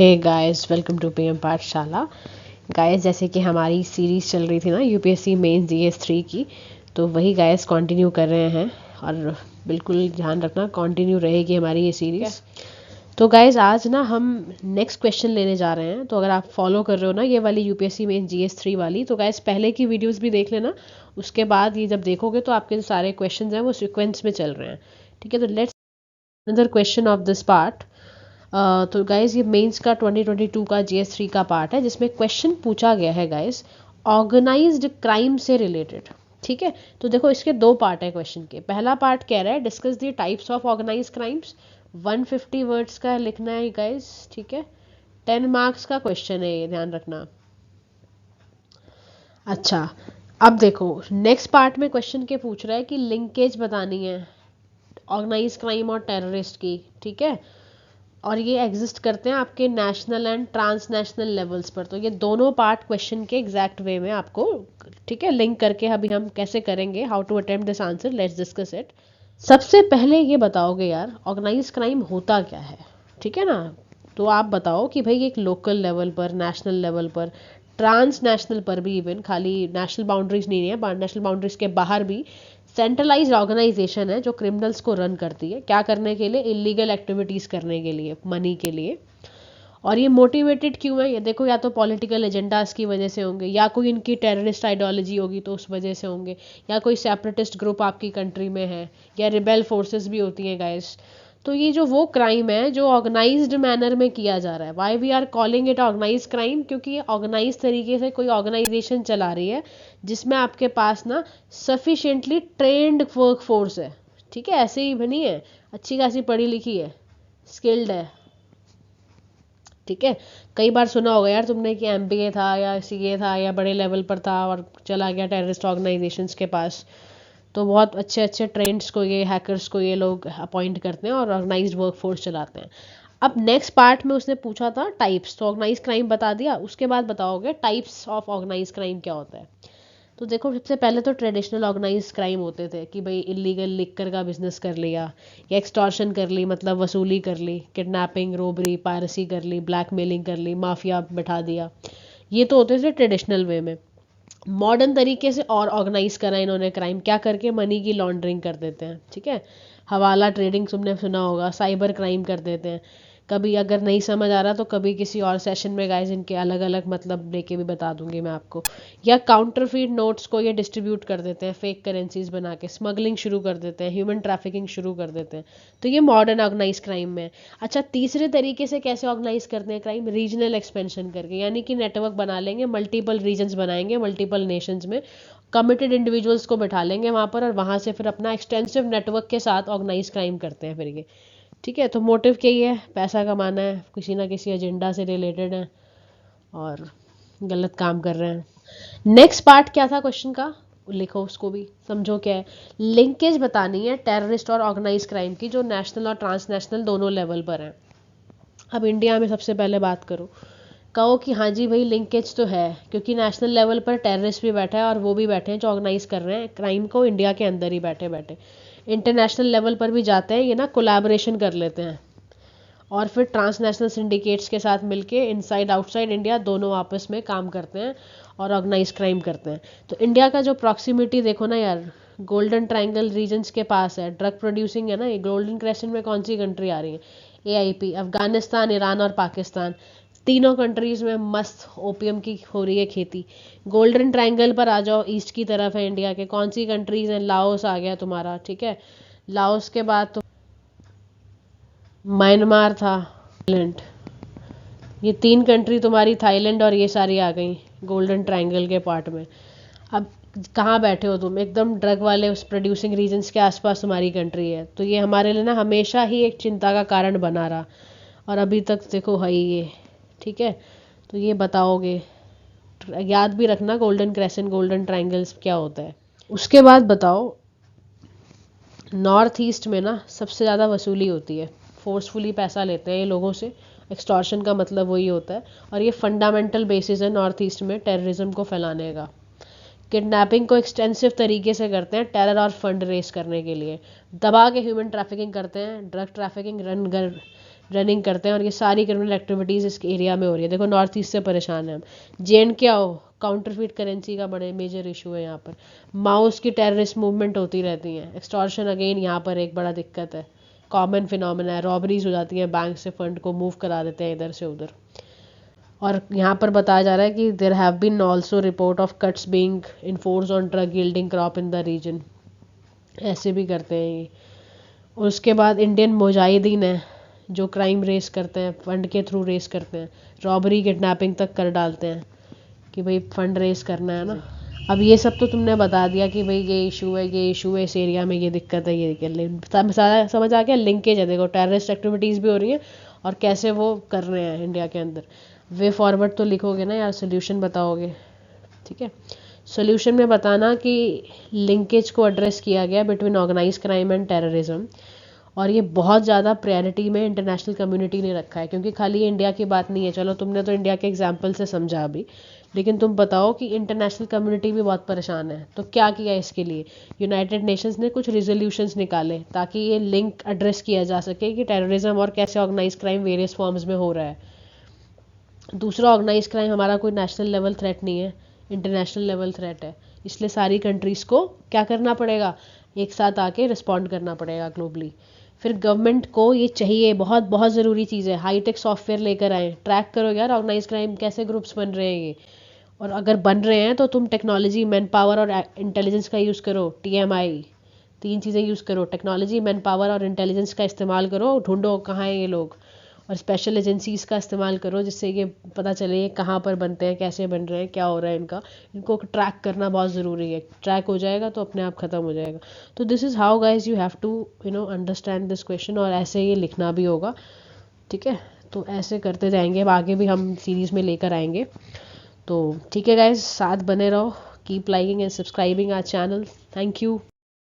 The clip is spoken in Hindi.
Hey guys, welcome to PM Pathshala. Guys, जैसे कि हमारी सीरीज़ चल रही थी ना यूपीएससी मेंस जीएस 3 की, तो वही गाइस कंटिन्यू कर रहे हैं। और बिल्कुल ध्यान रखना, कंटिन्यू रहेगी हमारी ये सीरीज़। तो गाइस, आज ना हम नेक्स्ट क्वेश्चन लेने जा रहे हैं। तो अगर आप फॉलो कर रहे हो ना ये वाली यूपीएससी मेंस जीएस 3 वाली, तो गाइस पहले की वीडियोस भी देख लेना। उसके बाद ये जब देखोगे तो आपके जो सारे क्वेश्चन हैं वो सीक्वेंस में चल रहे हैं। ठीक है, तो let's another question of this part. तो गाइज ये मेंस का 2022 का जीएस 3 का पार्ट है, जिसमें क्वेश्चन पूछा गया है गाइज ऑर्गेनाइज्ड क्राइम से रिलेटेड। ठीक है, तो देखो इसके दो पार्ट है क्वेश्चन के। पहला पार्ट कह रहा है discuss the types of organise crimes. 150 words का लिखना है गाइज। ठीक है, 10 मार्क्स का क्वेश्चन है ये, ध्यान रखना। अच्छा, अब देखो नेक्स्ट पार्ट में क्वेश्चन के पूछ रहा है कि लिंकेज बतानी है ऑर्गेनाइज क्राइम और टेररिस्ट की। ठीक है, और ये एग्जिस्ट करते हैं आपके नेशनल एंड ट्रांसनेशनल लेवल्स पर। तो ये दोनों पार्ट क्वेश्चन के एग्जैक्ट वे में आपको, ठीक है, लिंक करके अभी हम कैसे करेंगे, how to attempt this answer, let's discuss it. सबसे पहले ये बताओगे यार ऑर्गेनाइज क्राइम होता क्या है। ठीक है ना, तो आप बताओ कि भाई एक लोकल लेवल पर, नेशनल लेवल पर, ट्रांसनेशनल पर भी, इवन खाली नेशनल बाउंड्रीज नहीं है, नेशनल बाउंड्रीज के बाहर भी सेंट्रलाइज्ड ऑर्गेनाइजेशन है जो क्रिमिनल्स को रन करती है। क्या करने के लिए? इलीगल एक्टिविटीज़ करने के लिए, मनी के लिए। और ये मोटिवेटेड क्यों है? ये देखो, या तो पॉलिटिकल एजेंडाज की वजह से होंगे, या कोई इनकी टेररिस्ट आइडियोलॉजी होगी तो उस वजह से होंगे, या कोई सेपरेटिस्ट ग्रुप आपकी कंट्री में है, या रिबेल फोर्सेस भी होती हैं गाइस। तो ये जो वो क्राइम है जो ऑर्गेनाइज्ड मैनर में किया जा रहा है, why we are calling it organise crime, क्योंकि ये ऑर्गेनाइज तरीके से कोई ऑर्गेनाइजेशन चला रही है जिसमें आपके पास ना सफिशिएंटली ट्रेंड वर्क फोर्स है। ठीक है, ऐसे ही बनी है, अच्छी खासी पढ़ी लिखी है, स्किल्ड है। ठीक है, कई बार सुना होगा यार तुमने कि एमबीए था या सीए था या बड़े लेवल पर था और चला गया टेररिस्ट ऑर्गेनाइजेशंस के पास। तो बहुत अच्छे अच्छे ट्रेंड्स को, ये हैकर्स को ये लोग अपॉइंट करते हैं और ऑर्गेनाइज्ड वर्कफोर्स चलाते हैं। अब नेक्स्ट पार्ट में उसने पूछा था टाइप्स, तो ऑर्गेनाइज क्राइम बता दिया, उसके बाद बताओगे टाइप्स ऑफ ऑर्गेनाइज क्राइम क्या होता है। तो देखो, सबसे पहले तो ट्रेडिशनल ऑर्गेनाइज क्राइम होते थे कि भाई इलीगल लिकर का बिजनेस कर लिया, या एक्सटॉर्शन कर ली, मतलब वसूली कर ली, किडनैपिंग, रोबरी, पायरेसी कर ली, ब्लैकमेलिंग कर ली, माफिया बैठा दिया। ये तो होते थे ट्रेडिशनल वे में। मॉडर्न तरीके से और ऑर्गेनाइज करा इन्होंने क्राइम, क्या करके? मनी की लॉन्ड्रिंग कर देते हैं। ठीक है, हवाला ट्रेडिंग तुमने सुना होगा, साइबर क्राइम कर देते हैं। कभी अगर नहीं समझ आ रहा तो कभी किसी और सेशन में गाइस इनके अलग अलग मतलब लेके भी बता दूंगी मैं आपको। या काउंटरफीट नोट्स को ये डिस्ट्रीब्यूट कर देते हैं, फेक करेंसीज बना के स्मगलिंग शुरू कर देते हैं, ह्यूमन ट्रैफिकिंग शुरू कर देते हैं। तो ये मॉडर्न ऑर्गेनाइज क्राइम में। अच्छा, तीसरे तरीके से कैसे ऑर्गेनाइज करते हैं क्राइम? रीजनल एक्सपेंशन करके, यानी कि नेटवर्क बना लेंगे, मल्टीपल रीजन्स बनाएंगे, मल्टीपल नेशंस में कमिटेड इंडिविजुअल्स को बैठा लेंगे वहाँ पर, और वहाँ से फिर अपना एक्सटेंसिव नेटवर्क के साथ ऑर्गेनाइज क्राइम करते हैं फिर ये। ठीक है, तो मोटिव क्या ही है? पैसा कमाना है, किसी ना किसी एजेंडा से रिलेटेड है और गलत काम कर रहे हैं। नेक्स्ट पार्ट क्या था क्वेश्चन का, लिखो उसको भी, समझो क्या है। लिंकेज बतानी है टेररिस्ट और ऑर्गेनाइज क्राइम की, जो नेशनल और ट्रांसनेशनल दोनों लेवल पर है। अब इंडिया में सबसे पहले बात करो, कहो कि हाँ जी भाई लिंकेज तो है, क्योंकि नेशनल लेवल पर टेररिस्ट भी बैठा है और वो भी बैठे हैं जो ऑर्गेनाइज कर रहे हैं क्राइम को इंडिया के अंदर ही बैठे बैठे। इंटरनेशनल लेवल पर भी जाते हैं ये ना, कोलैबोरेशन कर लेते हैं, और फिर ट्रांसनेशनल सिंडिकेट्स के साथ मिलके इनसाइड आउटसाइड इंडिया दोनों आपस में काम करते हैं और ऑर्गेनाइज क्राइम करते हैं। तो इंडिया का जो प्रॉक्सिमिटी देखो ना यार, गोल्डन ट्रायंगल रीजन्स के पास है, ड्रग प्रोड्यूसिंग है ना ये। गोल्डन क्रेसेंट में कौन सी कंट्री आ रही है? एआईपी, अफगानिस्तान, ईरान और पाकिस्तान। तीनों कंट्रीज में मस्त ओपीएम की हो रही है खेती। गोल्डन ट्रायंगल पर आ जाओ, ईस्ट की तरफ है इंडिया के, कौन सी कंट्रीज हैं? लाओस आ गया तुम्हारा। ठीक है, लाओस के बाद तो म्यांमार था, थाईलैंड। ये तीन कंट्री तुम्हारी, थाईलैंड और ये सारी आ गई गोल्डन ट्रायंगल के पार्ट में। अब कहाँ बैठे हो तुम? एकदम ड्रग वाले उस प्रोड्यूसिंग रीजन्स के आसपास तुम्हारी कंट्री है। तो ये हमारे लिए ना हमेशा ही एक चिंता का कारण बना रहा, और अभी तक देखो है ही ये। ठीक है, तो ये बताओगे, याद भी रखना गोल्डन क्रेसेंट, गोल्डन ट्रायंगल्स क्या होता है। उसके बाद बताओ, नॉर्थ ईस्ट में ना सबसे ज़्यादा वसूली होती है, फोर्सफुली पैसा लेते हैं ये लोगों से। एक्सटॉर्शन का मतलब वही होता है, और ये फंडामेंटल बेसिस है नॉर्थ ईस्ट में टेररिज्म को फैलाने का। किडनैपिंग को एक्सटेंसिव तरीके से करते हैं टेरर और फंड रेस करने के लिए। दबा के ह्यूमन ट्रैफिकिंग करते हैं, ड्रग ट्रैफिकिंग रनिंग करते हैं और ये सारी क्रिमिनल एक्टिविटीज़ इस एरिया में हो रही है। देखो नॉर्थ ईस्ट से परेशान है हम। JNK क्या हो, काउंटरफीट करेंसी का बड़े मेजर इशू है यहाँ पर। माओस की टेररिस्ट मूवमेंट होती रहती हैं। एक्सटॉर्शन अगेन यहाँ पर एक बड़ा दिक्कत है, कॉमन फिनोमेना है। रॉबरीज हो जाती हैं, बैंक से फंड को मूव करा देते हैं इधर से उधर। और यहाँ पर बताया जा रहा है कि there have been also report of cuts being enforce on drug yielding crop in the region. ऐसे भी करते हैं ये। उसके बाद इंडियन मुजाहिदीन है जो क्राइम रेस करते हैं, फंड के थ्रू रेस करते हैं, रॉबरी किडनैपिंग तक कर डालते हैं कि भाई फंड रेस करना है ना। अब ये सब तो तुमने बता दिया कि भाई ये इशू है, ये इशू है, इस एरिया में ये दिक्कत है, ये समझ आ गया। लिंकेज है, देखो टेररिस्ट एक्टिविटीज़ भी हो रही हैं और कैसे वो कर रहे हैं इंडिया के अंदर। वे फॉरवर्ड तो लिखोगे ना यार, सोल्यूशन बताओगे, ठीक है। सोल्यूशन में बताना कि लिंकेज को एड्रेस किया गया between organise crime and terrorism, और ये बहुत ज़्यादा प्रायोरिटी में इंटरनेशनल कम्युनिटी ने रखा है, क्योंकि खाली ये इंडिया की बात नहीं है। चलो तुमने तो इंडिया के एग्जाम्पल से समझा अभी, लेकिन तुम बताओ कि इंटरनेशनल कम्युनिटी भी बहुत परेशान है। तो क्या किया इसके लिए, यूनाइटेड नेशंस ने कुछ रिजोल्यूशंस निकाले ताकि ये लिंक एड्रेस किया जा सके कि टेररिज्म और कैसे ऑर्गेनाइज क्राइम वेरियस फॉर्म्स में हो रहा है। दूसरा, ऑर्गेनाइज क्राइम हमारा कोई नेशनल लेवल थ्रेट नहीं है, इंटरनेशनल लेवल थ्रेट है। इसलिए सारी कंट्रीज़ को क्या करना पड़ेगा, एक साथ आके रिस्पॉन्ड करना पड़ेगा ग्लोबली। फिर गवर्नमेंट को ये चाहिए, बहुत बहुत ज़रूरी चीज़ है, हाईटेक सॉफ्टवेयर लेकर आए। ट्रैक करो यार ऑर्गेनाइज क्राइम कैसे ग्रुप्स बन रहे हैं ये, और अगर बन रहे हैं तो तुम टेक्नोलॉजी, मैन पावर और इंटेलिजेंस का यूज़ करो। TMI, 3 चीज़ें यूज़ करो, टेक्नोलॉजी, मैन पावर और इंटेलिजेंस का इस्तेमाल करो। ढूंढो कहाँ हैं ये लोग, और स्पेशल एजेंसीज़ का इस्तेमाल करो जिससे ये पता चले ये कहाँ पर बनते हैं, कैसे बन रहे हैं, क्या हो रहा है इनका। इनको ट्रैक करना बहुत ज़रूरी है। ट्रैक हो जाएगा तो अपने आप ख़त्म हो जाएगा। तो this is how guys you have to understand this question, और ऐसे ये लिखना भी होगा, ठीक है। तो ऐसे करते जाएंगे, अब आगे भी हम सीरीज़ में लेकर आएंगे। तो ठीक है गाइज, साथ बने रहो, keep liking and subscribing our channel. Thank you.